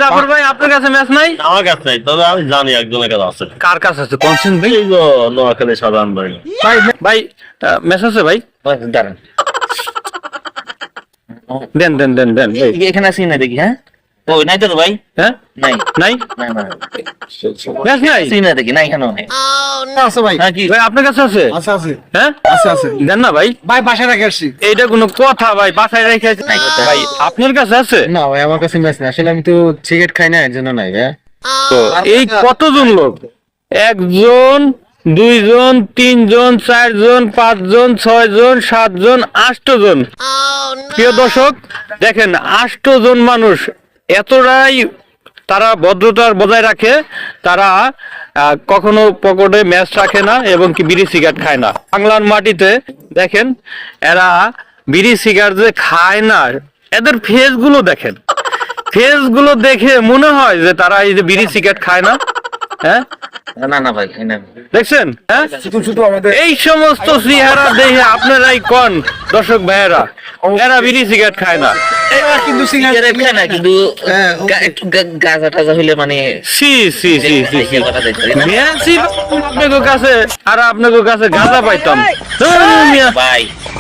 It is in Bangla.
জাফর ভাই আপনার কাছে ম্যাচ নাই? আমার কাছে নাই, তবে আমি জানি একজনের কাছে আছে। কার কাছে আছে কোনছেন ভাই? এই তো নোয়াখালী সাধারণ ভাই। ভাই ভাই ম্যাচ আছে ভাই? দাঁড়ান, দেন দেন দেন দেন ভাই। এখানে আসি না দেখি। হ্যাঁ, ও নাই তো ভাই। হ্যাঁ নাই নাই না না, ম্যাচ নাই? আসি না দেখি, না এখানেও নেই। আছে ভাই, হ্যাঁ কি ভাই আপনার কাছে আছে? আছে আছে হ্যাঁ আছে আছে দেন না ভাই। ভাই বাসায় রেখে আসছি। এইটা কোনো কথা ভাই? বাসায় রেখে ভাই আপনার কাছে আছে? না ভাই আমার কাছে ম্যাচ নেই, আসলে আমি তো সিগারেট খাই না, এর জন্য নাই ভাই। তো এই কতজন লোক? একজন, দুইজন, তিনজন, চারজন, পাঁচজন, ছয়জন, সাতজন, 8জন। প্রিয় দর্শক দেখেন, 8জন মানুষ এতটাই তারা ভদ্রতার বজায় রাখে। তারা কখনো পকেটে ম্যাচ রাখে না এবং কি বিড়ি সিগারেট খায় না। বাংলার মাটিতে দেখেন এরা বিড়ি সিগারেট যে খায় না, এদের ফেস গুলো দেখেন, ফেস গুলো দেখে মনে হয় যে তারা এই যে বিড়ি সিগারেট খায় না। হ্যাঁ না না ভাই, খাই না। দেখছেন? হ্যাঁ শুধু শুধু আমাদের এই সমস্ত চেহারা দেখে আপনারাই কোন দর্শক ভাইয়েরা এরা বিড়ি সিগারেট খায় না। এরা কিন্তু সিগারেট খায় না, কিন্তু হ্যাঁ, একটু গাঁজা টাজা হইলে মানে সি সি সি সি সি। কথা দেখতে পারি না। মিয়া সি আপনাদের কাছে আর আপনাদের কাছে গাঁজা পাইতাম। ধুর মিয়া। ভাই